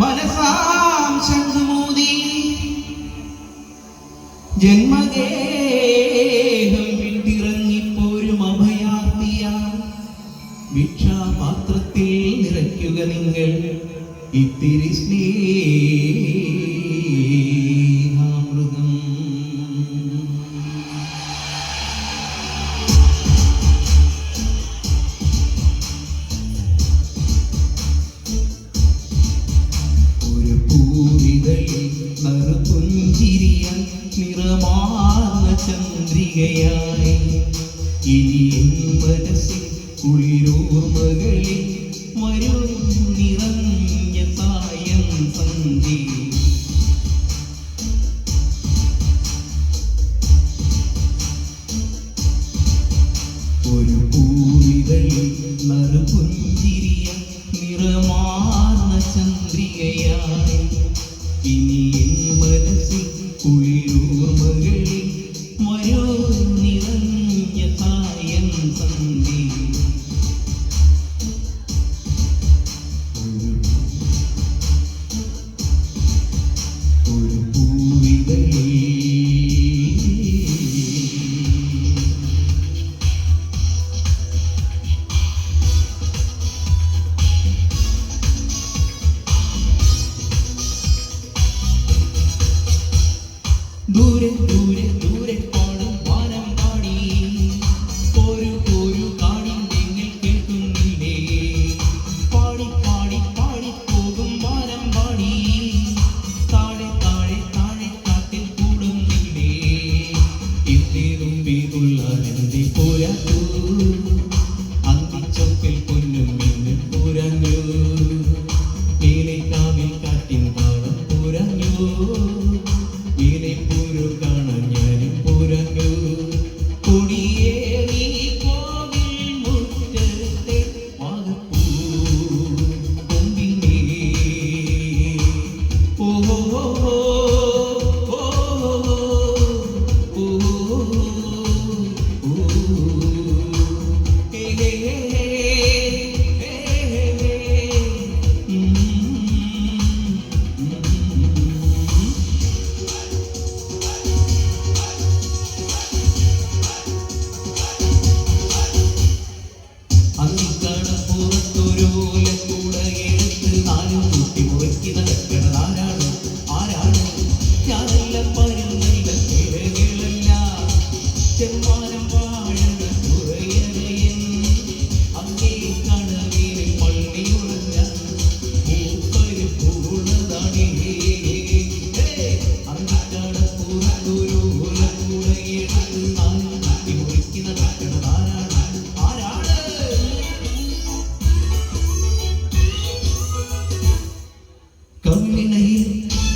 മനസാം ശംഖുമൂതി ജന്മഗേഹം വിട്ടിറങ്ങിപ്പോരും അഭയാർത്ഥിയ ഭിക്ഷാപാത്രത്തിൽ നിറയ്ക്കുക നിങ്ങൾ ഇത്തിരി സ്നേഹാമൃതം. ഒരു പൂവിതളിൽ നറുപുഞ്ചിരിയ നിറമാർന്ന ചന്ദ്രികയായി ഇനി എൻ മനസ്സിൽ കുളിരോർമകളിൽ വരും നിറഞ്ഞ സായം സന്ധി. ഒരു പൂവിതളിൽ നറുപുഞ്ചിരിയ നിറമാർന്ന ചന്ദ്രികയായി ഇനി എൻ മനസ്സിൽ കുളിരോർമകളിൽ വരും നിറഞ്ഞ സായം സന്ധി. ദൂരെ ദൂരെ ദൂരെ പാടും വാനം പാടി ഒരു ഒരു കാണിന്തെങ്കിൽ കേൾക്കുന്നില്ലേ. പാടി പാടി പാടി പോകും വാനം പാടി താഴെ താഴെ താഴെ കാട്ടിൽ കൂടുന്നില്ലേ. ഇത്തേതും വീതുള്ളാനെന്തി പോരാഞ്ഞു അന്തിച്ചൊക്കിൽ പൊന്നും മിന്നും പോരാഞ്ഞു നീലക്കാവിൽ കാറ്റിൻ താളം പോരാഞ്ഞു പൂരു കാണാൻ ഞാനും പോരാഞ്ഞു. കൊടിയേറി കോവിൽ മുറ്റത്തെ വാഗപ്പൂ കൊമ്പിനേ. ഓഹോ ഓഹോ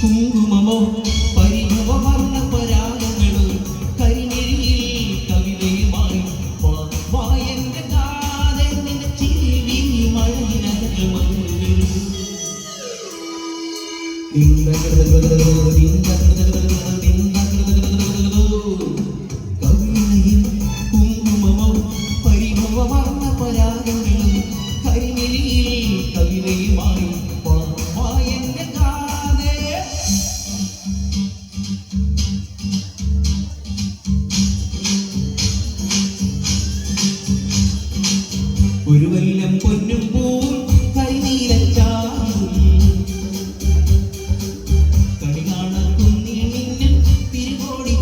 കുങ്കുമമോ പരിഭവവർണ്ണ പരാഗങ്ങളോ കരിനെഴിയിൽ കവിതയുമായി വായന്റെ കാതെ ചിരി കവിതയിൽ കുങ്കുമമോ പരിഭവവർണ്ണ പരാഗങ്ങളോ കരിനെഴിയിൽ കവിതയുമായി വായന്റെ ഒരു വല്ലം പൊന്നും പൂവും കരിനീലച്ചാറും കണി കാണുന്നിൽ മിന്നും തിരുകോടി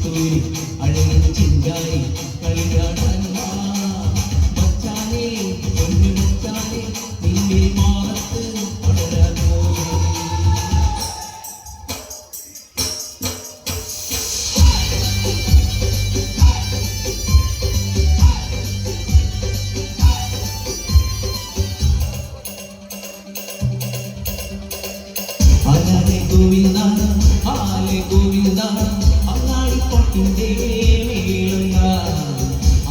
പുത്തൂരി അഴകൻ ചിങ്കാരി കളിയാടാൻ വാ മച്ചാനേ പൊന്നു മച്ചാനേ നിന്റെ മാറത്ത് വളരാനോ ആലെ ഗോവിന്ദ ആലെ ഗോവിന്ദ അങ്ങാടിപ്പാട്ടിൻ്റെ മേളങ്ങ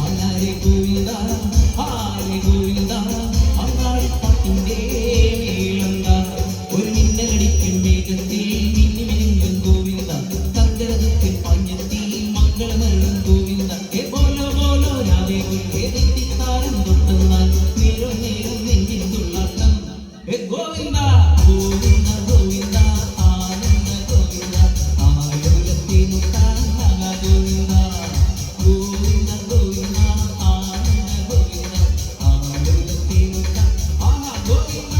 ആലെ ഗോവിന്ദ ആലെ ഗോവിന്ദ അങ്ങാടിപ്പാട്ടിൻ്റെ മേളങ്ങ ഒരു മിന്നലടിക്കും മേഘത്തിൽ മിന്നി മിനുങ്ങും ഗോവിന്ദ തങ്കരത്തിൽ പഞ്ഞത്തിൽ മംഗളമരുളും ഗോവിന്ദ ബോലോ ബോലോ രാധേ താരം തൊട്ടെന്നാൽ നേരം നേരം നെഞ്ചിൻ തുള്ളാട്ടം ഗോവിന്ദ ഗോവിന്ദ ഗോവിന്ദ ആനന്ദ ഗോവിന്ദ ആയുധത്തെ മുട്ടാൻ ഗോവിന്ദ ഗോവിന്ദ ഗോവിന്ദ ആനന്ദ ഗോവിന്ദ ആയുധത്തെ മുട്ടാൻ ഗോവിന്ദ.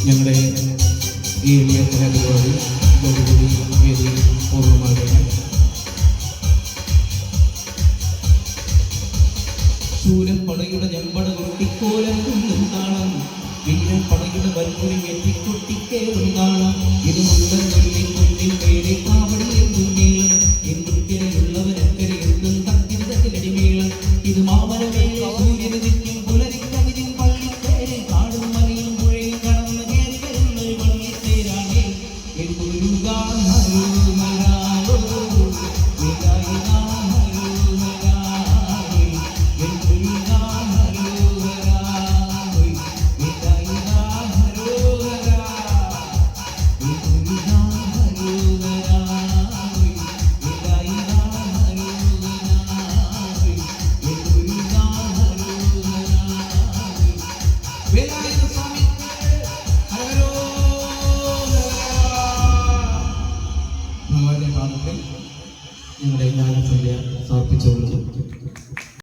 ഞങ്ങളുടെ ഈ എളിയ കലാപരിപാടി ഗൗരവി വേദി പൂർണ്ണമാകുകയാണ്. ശൂലപ്പടയുടെ ഞമ്പട കൊട്ടിക്കോലം കുന്നും താളം വീരപ്പടയുടെ വൽക്കുറി വെട്ടിക്കൊട്ടിക്കേറും താളം ഇത് മുണ്ടൻ കൊല്ലിൻ മുന്നിൽ പേരെ കാവ